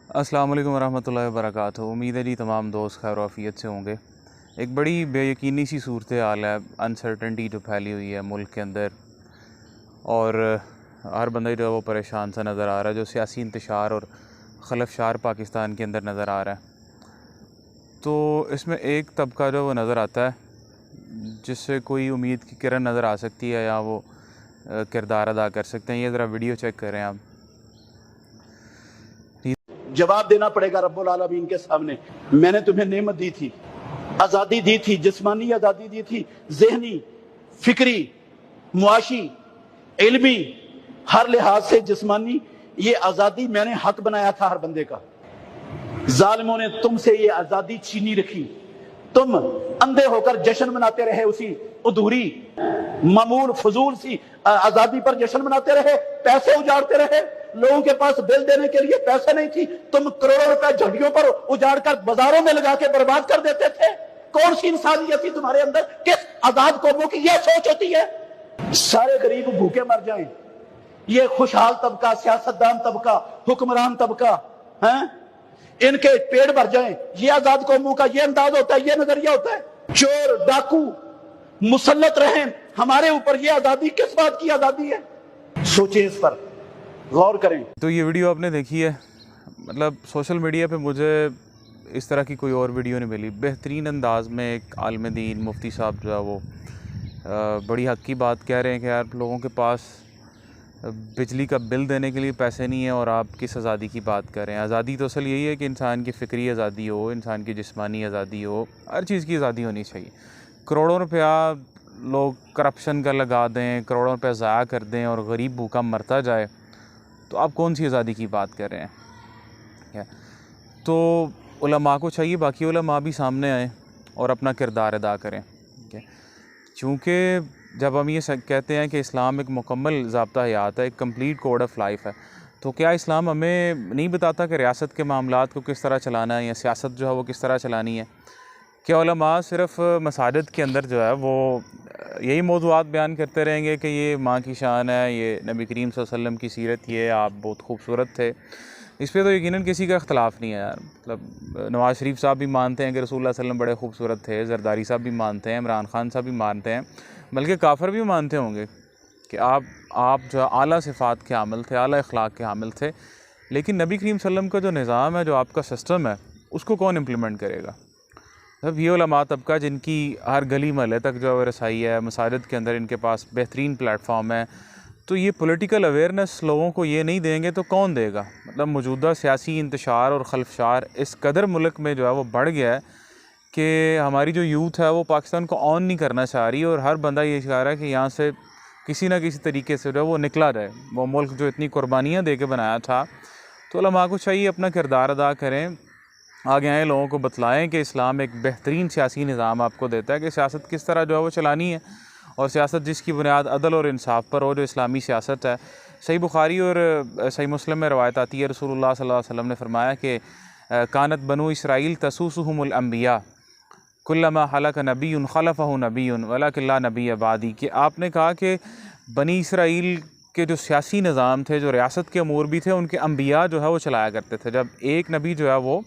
अस्सलाम वालेकुम वरहमतुल्लाहि वबरकातुहू। उम्मीद है जी तमाम दोस्त खैर आफियत से होंगे। एक बड़ी बेयकीनी सी सूरत हाल है, अनसर्टनटी जो फैली हुई है मुल्क के अंदर, और हर बंदा जो है वो परेशान सा नज़र आ रहा है। जो सियासी इंतशार और खलफशार पाकिस्तान के अंदर नज़र आ रहा है, तो इसमें एक तबका जो वो नज़र आता है जिससे कोई उम्मीद की किरण नज़र आ सकती है या वो किरदार अदा कर सकते हैं। ये ज़रा वीडियो चेक करें आप। जवाब देना पड़ेगा रब्बुल आलमीन के सामने। मैंने तुम्हें नेमत दी थी, आजादी दी थी, जिस्मानी आजादी दी थी, जहनी, फिक्री, मुआशी, इल्मी, हर लिहाज से जिस्मानी ये आजादी मैंने हक बनाया था हर बंदे का। जालिमों ने तुमसे ये आजादी छीनी रखी। तुम अंधे होकर जश्न मनाते रहे, उसी अधूरी मामूल फजूल सी आजादी पर जश्न मनाते रहे, पैसे उजाड़ते रहे। लोगों के पास बिल देने के लिए पैसे नहीं थी, तुम करोड़ों रुपए झंडियों पर उजाड़ कर बाजारों में लगा के बर्बाद कर देते थे। कौन सी इंसानियत थी तुम्हारे अंदर? किस आजाद कौमों की यह सोच होती है? सारे गरीब भूखे मर जाएं, ये खुशहाल तबका, सियासतदान तबका, हुक्मरान तबका है, इनके पेड़ भर जाएं, ये आजाद कौमों का ये अंदाज होता है, ये नजरिया होता है। चोर डाकू मुसल्लत रहे हमारे ऊपर, ये आजादी किस बात की आजादी है? सोचे, इस पर गौर करें। तो ये वीडियो आपने देखी है, मतलब सोशल मीडिया पे मुझे इस तरह की कोई और वीडियो नहीं मिली। बेहतरीन अंदाज में एक आलिम दीन मुफ्ती साहब जो है वो बड़ी हक की बात कह रहे हैं कि यार लोगों के पास बिजली का बिल देने के लिए पैसे नहीं है और आप किस आज़ादी की बात कर रहे हैं। आज़ादी तो असल यही है कि इंसान की फ़िक्री आज़ादी हो, इंसान की जिस्मानी आज़ादी हो, हर चीज़ की आज़ादी होनी चाहिए। करोड़ों रुपया लोग करप्शन का लगा दें, करोड़ों रुपया ज़ाया कर दें और गरीब भूखा मरता जाए, तो आप कौन सी आज़ादी की बात कर रहे हैं? क्या तो उलमा को चाहिए बाकी उलमा भी सामने आए और अपना किरदार अदा करें। चूँकि जब हम ये कहते हैं कि इस्लाम एक मुकम्मल ज़ाब्ता हयात है, एक कंप्लीट कोड ऑफ लाइफ है, तो क्या इस्लाम हमें नहीं बताता कि रियासत के मामलात को किस तरह चलाना है या सियासत जो है वो किस तरह चलानी है? क्या उलमा सिर्फ़ मसाजिद के अंदर जो है वो यही मौज़ूआत बयान करते रहेंगे कि ये माँ की शान है, ये नबी करीम सल्लल्लाहु अलैहि वसल्लम की सीरत, ये आप बहुत खूबसूरत थे? इस पे तो यकीनन किसी का इख्तलाफ नहीं है यार। मतलब नवाज़ शरीफ साहब भी मानते हैं कि रसूलुल्लाह सल्लल्लाहु अलैहि वसल्लम बड़े खूबसूरत थे, ज़रदारी साहब भी मानते हैं, इमरान खान साहब भी मानते हैं, बल्कि काफ़िर भी मानते होंगे कि आप जो आला सिफ़ात के हामिल थे, आला अखलाक के हामिल थे। लेकिन नबी करीम सल्लल्लाहु अलैहि वसल्लम का जो निज़ाम है, जो आपका सिस्टम है, उसको कौन इम्प्लीमेंट करेगा? अब ये उलमा तबका जिनकी हर गली महल्ले तक जो है रसाई है, मसाजिद के अंदर इनके पास बेहतरीन प्लेटफॉर्म है, तो ये पॉलिटिकल अवेयरनेस लोगों को ये नहीं देंगे तो कौन देगा? मतलब मौजूदा सियासी इंतशार और खलफशार इस कदर मुल्क में जो है वो बढ़ गया है कि हमारी जो यूथ है वो पाकिस्तान को ऑन नहीं करना चाह रही, और हर बंदा ये चाह रहा है कि यहाँ से किसी ना किसी तरीके से जो है वो निकला जाए। वो मुल्क जो इतनी कुर्बानियाँ दे के बनाया था, तो उलमा को चाहिए अपना किरदार अदा करें, आगे आए, लोगों को बतलाएं कि इस्लाम एक बेहतरीन सियासी निज़ाम आपको देता है कि सियासत किस तरह जो है वो चलानी है, और सियासत जिसकी बुनियाद अदल और इंसाफ पर हो, जो इस्लामी सियासत है। सही बुखारी और सही मुस्लिम में रवायत आती है, रसूलुल्लाह सल्लल्लाहु अलैहि वसल्लम ने फरमाया कि कानत बनु इसराइल तसूसुहुमुल अंबिया कुल्लमा हलक नबीयुन खलफहु नबीयुन वलाकिन ला नबी बादी। कि आपने कहा कि बनी इसराइल के जो सियासी निज़ाम थे, जो रियासत के अमूर भी थे, उनके अंबिया जो है वो चलाया करते थे। जब एक नबी जो है वो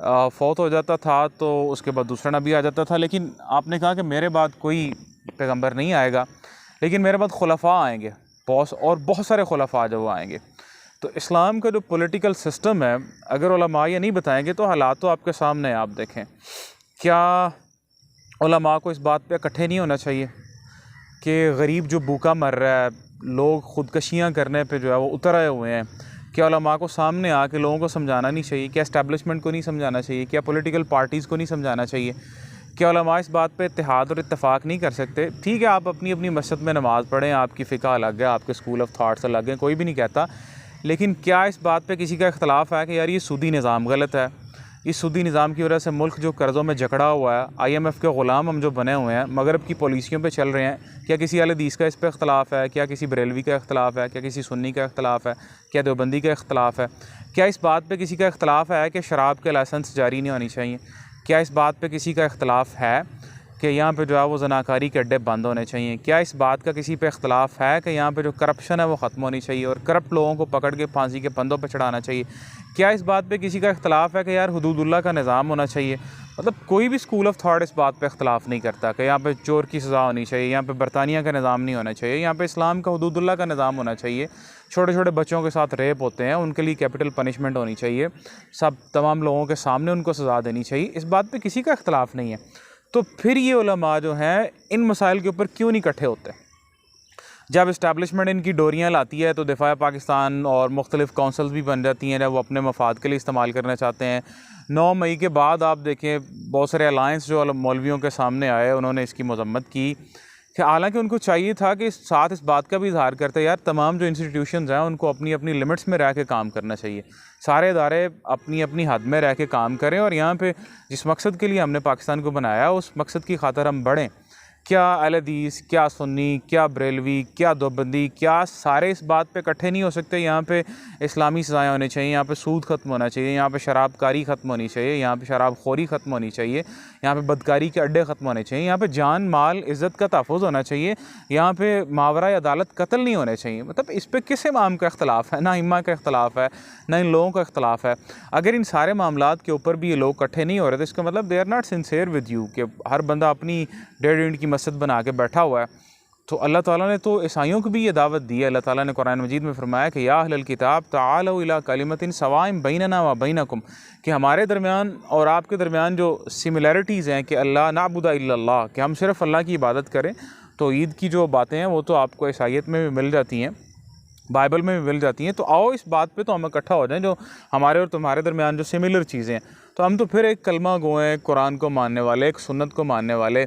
फ़ौत हो जाता था तो उसके बाद दूसरा नबी आ जाता था। लेकिन आपने कहा कि मेरे बाद कोई पैगंबर नहीं आएगा, लेकिन मेरे बाद खुलफा आएंगे, और बहुत सारे खुलफा जो वो आएंगे। तो इस्लाम का जो पॉलिटिकल सिस्टम है, अगर उलमा ये नहीं बताएंगे तो हालात तो आपके सामने हैं। आप देखें, क्या उलमा को इस बात पे इकट्ठे नहीं होना चाहिए कि गरीब जो भूखा मर रहा है, लोग ख़ुदकशियाँ करने पे जो है वो उतर आए हुए हैं, क्या उलमा को सामने आके लोगों को समझाना नहीं चाहिए? क्या इस्टेब्लिशमेंट को नहीं समझाना चाहिए? क्या पॉलिटिकल पार्टीज़ को नहीं समझाना चाहिए? क्या उलमा इस बात पे इत्तेहाद और इत्तफ़ाक़ नहीं कर सकते? ठीक है, आप अपनी अपनी मस्जिद में नमाज़ पढ़ें, आपकी फ़िक़्ह अलग है, आपके स्कूल ऑफ थाट्स अलग हैं, कोई भी नहीं कहता। लेकिन क्या इस बात पे किसी का इख्तलाफ है कि यार ये सूदी निज़ाम गलत है? इस सूदी निज़ाम की वजह से मुल्क जो कर्ज़ों में जकड़ा हुआ है, IMF के ग़ुलाम हम जो बने हुए हैं, मगरब की पॉलिसियों पे चल रहे हैं, क्या किसी अहले हदीस का इस पे इख्तलाफ है? क्या किसी बरेलवी का इख्तलाफ है? क्या किसी सुन्नी का इख्तलाफ है? क्या देवबंदी का इख्तलाफ है? क्या इस बात पे किसी का इख्तलाफ है कि शराब के लाइसेंस जारी नहीं होनी चाहिए? क्या इस बात पे किसी का इख्तलाफ है कि यहाँ पे जो है वो जनाकारी के अड्डे बंद होने चाहिए? क्या इस बात का किसी पे इख्तलाफ है कि यहाँ पे जो करप्शन है वो ख़त्म होनी चाहिए और करप्ट लोगों को पकड़ के फांसी के फंदों पे चढ़ाना चाहिए? क्या इस बात पे किसी का इख्तलाफ है कि यार हुदूदुल्लाह का निज़ाम होना चाहिए? मतलब कोई भी स्कूल ऑफ थॉट इस बात पे इख्तलाफ नहीं करता कि यहाँ पे चोर की सज़ा होनी चाहिए, यहाँ पे बरतानिया का निज़ाम नहीं होना चाहिए, यहाँ पे इस्लाम का हुदूदुल्लाह का निज़ाम होना चाहिए। छोटे छोटे बच्चों के साथ रेप होते हैं, उनके लिए कैपिटल पनिशमेंट होनी चाहिए, सब तमाम लोगों के सामने उनको सज़ा देनी चाहिए। इस बात पे किसी का इख्तलाफ नहीं है। तो फिर ये उलमा जो हैं इन मसाइल के ऊपर क्यों नहीं इकट्ठे होते? जब इस्टेब्लिशमेंट इनकी डोरियाँ लाती है तो दिफा पाकिस्तान और मुख्तलिफ़ काउंसिल्स भी बन जाती हैं जब वो अपने मफाद के लिए इस्तेमाल करना चाहते हैं। 9 मई के बाद आप देखें बहुत सारे अलायंस जो मौलवियों के सामने आए, उन्होंने इसकी मजम्मत की कि हालांकि उनको चाहिए था कि साथ इस बात का भी इजहार करते यार तमाम जो इंस्टीट्यूशंस हैं उनको अपनी अपनी लिमिट्स में रह के काम करना चाहिए। सारे इदारे अपनी अपनी हद में रह के काम करें और यहाँ पे जिस मकसद के लिए हमने पाकिस्तान को बनाया उस मकसद की खातिर हम बढ़ें। क्या अहल हदीस, क्या सुन्नी, क्या बरेलवी, क्या देवबंदी, क्या सारे इस बात पे इकट्ठे नहीं हो सकते? यहाँ पे इस्लामी सज़ाएँ होनी चाहिए, यहाँ पे सूद ख़त्म होना चाहिए, यहाँ पे शराबकारी ख़त्म होनी चाहिए, यहाँ पे शराबखोरी ख़त्म होनी चाहिए, यहाँ पे बदकारी के अड्डे ख़त्म होने चाहिए, यहाँ पे जान माल इज़्ज़त का तहफ़्फ़ुज़ होना चाहिए, यहाँ पे मावरा अदालत कत्ल नहीं होने चाहिए। मतलब इस पर किस इमाम का इख्तलाफ है? ना इमाम का इख्तलाफ है, ना इन लोगों का इख्तलाफ है। अगर इन सारे मामलात के ऊपर भी ये लोग इकट्ठे नहीं हो रहे तो इसका मतलब they are not sincere with you, कि हर बंदा अपनी 1.5 ईंट की मस्जिद बना के बैठा हुआ है। तो अल्लाह ताला ने तो ईसाइयों को भी ये दावत दी है। अल्लाह ताला ने कुरान मजीद में फरमाया कि या अहलल किताब तालू इला कलिमतिन सवाइम बैनना व बैनकुम, कि हमारे दरमियान और आपके दरमियान जो सिमिलरिटीज़ हैं कि अल्लाह नाबुदा इल्लल्लाह, कि हम सिर्फ़ अल्लाह की इबादत करें। तो ईद की जो बातें हैं वो तो आपको ईसाइयत में भी मिल जाती हैं, बाइबल में भी मिल जाती हैं। तो आओ इस बात पे तो हम इकट्ठा हो जाएं, जो हमारे और तुम्हारे दरमियान जो सिमिलर चीज़ें हैं। तो हम तो फिर एक कलमा गो हैं, कुरान को मानने वाले, एक सुन्नत को मानने वाले।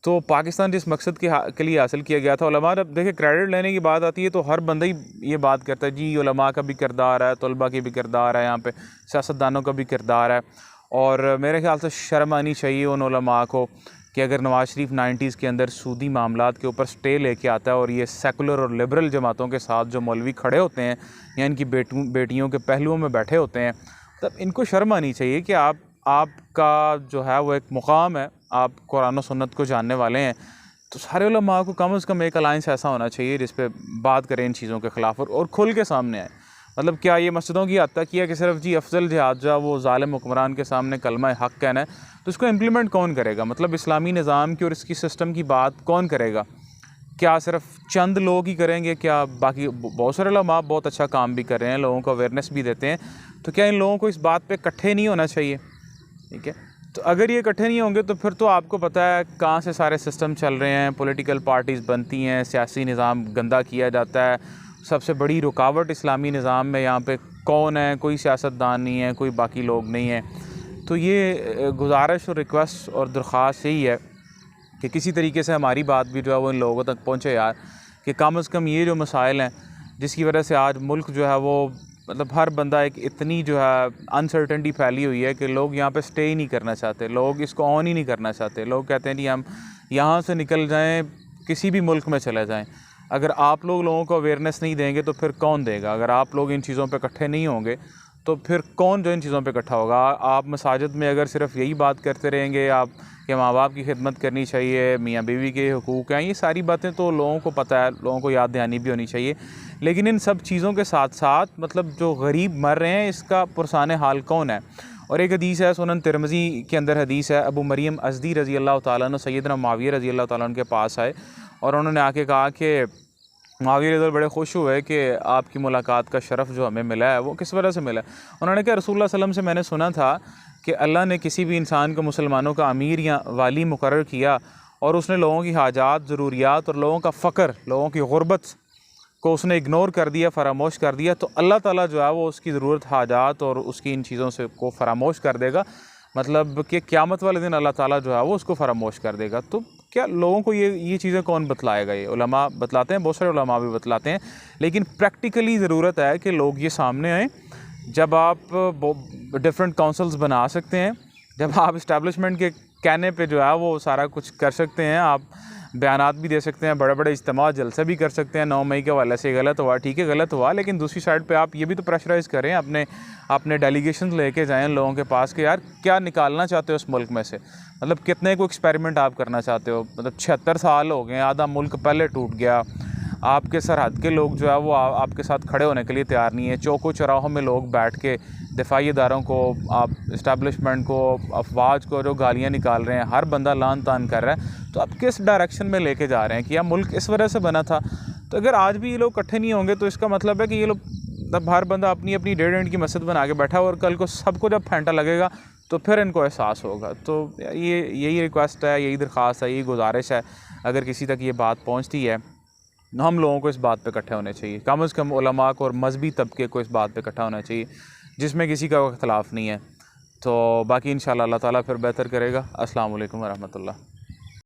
तो पाकिस्तान जिस मकसद के लिए हासिल किया गया था, उलमा, जब देखिए क्रेडिट लेने की बात आती है तो हर बंदा ही ये बात करता है जी उलमा का भी किरदार है, तलबा की भी किरदार है, यहाँ पे सियासतदानों का भी किरदार है। और मेरे ख्याल से शर्म आनी चाहिए उन उलमा को कि अगर नवाज़ शरीफ 90s के अंदर सूदी मामलात के ऊपर स्टे लेके आता है और ये सेकुलर और लिबरल जमातों के साथ जो मौलवी खड़े होते हैं या इनकी बेटियों के पहलुओं में बैठे होते हैं, तब इनको शर्म आनी चाहिए कि आपका जो है वो एक मुकाम है, आप कुरान और सुन्नत को जानने वाले हैं। तो सारे उलमा को कम से कम एक अलायंस ऐसा होना चाहिए जिस पे बात करें इन चीज़ों के ख़िलाफ़ और खुल के सामने आए। मतलब क्या ये मस्जिदों की हद तक किया कि सिर्फ जी अफजल जिहाद जो वो ज़ालिम हुक्मरान के सामने कलमा हक़ कहना है, तो इसको इम्प्लीमेंट कौन करेगा? मतलब इस्लामी निज़ाम की और इसकी सिस्टम की बात कौन करेगा? क्या सिर्फ चंद लोग ही करेंगे? क्या बाकी बहुत सारे उलमा बहुत अच्छा काम भी कर रहे हैं, लोगों को अवेयरनेस भी देते हैं। तो क्या इन लोगों को इस बात पर इकट्ठे नहीं होना चाहिए? ठीक है, तो अगर ये इकट्ठे नहीं होंगे तो फिर तो आपको पता है कहाँ से सारे सिस्टम चल रहे हैं, पॉलिटिकल पार्टीज़ बनती हैं, सियासी निज़ाम गंदा किया जाता है। सबसे बड़ी रुकावट इस्लामी निज़ाम में यहाँ पे कौन है? कोई सियासतदान नहीं है, कोई बाकी लोग नहीं है। तो ये गुजारिश और रिक्वेस्ट और दरख्वास्त यही है कि किसी तरीके से हमारी बात भी जो है वो इन लोगों तक पहुँचे यार, कि कम से कम ये जो मसाइल हैं जिसकी वजह से आज मुल्क जो है वो मतलब हर बंदा एक इतनी जो है अनसर्टेनिटी फैली हुई है कि लोग यहाँ पे स्टे ही नहीं करना चाहते, लोग इसको ऑन ही नहीं करना चाहते। लोग कहते हैं कि हम यहाँ से निकल जाएं, किसी भी मुल्क में चले जाएं। अगर आप लोगों को अवेयरनेस नहीं देंगे तो फिर कौन देगा? अगर आप लोग इन चीज़ों पे इकट्ठे नहीं होंगे तो फिर कौन जो इन चीज़ों पे इकट्ठा होगा? आप मसाजिद में अगर सिर्फ यही बात करते रहेंगे आप कि माँ बाप की खिदमत करनी चाहिए, मियाँ बीवी के हुकूक हैं, ये सारी बातें तो लोगों को पता है, लोगों को याद दहानी भी होनी चाहिए। लेकिन इन सब चीज़ों के साथ साथ मतलब जो गरीब मर रहे हैं इसका पुरसान हाल कौन है? और एक हदीस है सुनन तिरमिज़ी के अंदर, हदीस है अबू मरियम अज़दी रज़ी अल्लाह ताला अन्हु सैयदना मुआविया रज़ी अल्लाह ताला अन्हु के पास आए और उन्होंने आके कहा कि मुआविया रज़ी बड़े खुश हुए कि आपकी मुलाकात का शरफ़ जो हमें मिला है वो किस वजह से मिला है? उन्होंने कहा रसूलुल्लाह सल्लल्लाहु अलैहि वसल्लम से मैंने सुना था कि अल्लाह ने किसी भी इंसान को मुसलमानों का अमीर या वाली मुकर्रर किया और उसने लोगों की हाजात, ज़रूरियात और लोगों का फ़क्र, लोगों की गुर्बत को उसने इग्नोर कर दिया, फरामोश कर दिया, तो अल्लाह ताला जो है वो उसकी ज़रूरत, हाजात और उसकी इन चीज़ों से को फरामोश कर देगा। मतलब कि क़यामत वाले दिन अल्लाह ताला जो है वो उसको फरामोश कर देगा। तो क्या लोगों को ये चीज़ें कौन बतलाएगा? ये उलमा बतलाते हैं, बहुत सारे उलमा भी बतलाते हैं, लेकिन प्रैक्टिकली ज़रूरत है कि लोग ये सामने आएँ। जब आप डिफरेंट काउंसिल्स बना सकते हैं, जब आप इस्टेब्लिशमेंट के कहने पे जो है वो सारा कुछ कर सकते हैं, आप बयानात भी दे सकते हैं, बड़े बड़े इज्तिमा जलसे भी कर सकते हैं 9 मई के हवाले से। गलत हुआ, ठीक है गलत हुआ, लेकिन दूसरी साइड पे आप ये भी तो प्रेशराइज़ करें, अपने डेलीगेशन लेके जाएं लोगों के पास कि यार क्या निकालना चाहते हो उस मुल्क में से, मतलब कितने को एक्सपेरिमेंट आप करना चाहते हो। मतलब 76 साल हो गए, आधा मुल्क पहले टूट गया, आपके सरहद के लोग जो है वो आपके साथ खड़े होने के लिए तैयार नहीं है। चौकों चौराहों में लोग बैठ के दिफाई इदारों को, आप इस्टेब्लिशमेंट को, अफवाज को जो गालियाँ निकाल रहे हैं, हर बंदा लान तान कर रहा है। तो आप किस डायरेक्शन में लेके जा रहे हैं कि यह मुल्क इस वजह से बना था। तो अगर आज भी ये लोग इकट्ठे नहीं होंगे तो इसका मतलब है कि ये लोग, तब हर बंदा अपनी अपनी 1.5 की मस्जिद बना के बैठा, और कल को सबको जब फैंटा लगेगा तो फिर इनको एहसास होगा। तो यही रिक्वेस्ट है, यही दरख्वास्त है, यही गुजारिश है, अगर किसी तक ये बात पहुँचती है हम लोगों को इस बात पे इकट्ठे होने चाहिए, कम से कम उलमा को और मजहबी तबके को इस बात पे इकट्ठा होना चाहिए, जिसमें किसी का इख्तलाफ नहीं है। तो बाकी इंशाअल्लाह अल्लाह ताला फिर बेहतर करेगा। अस्सलाम वालेकुम व रहमतुल्लाह।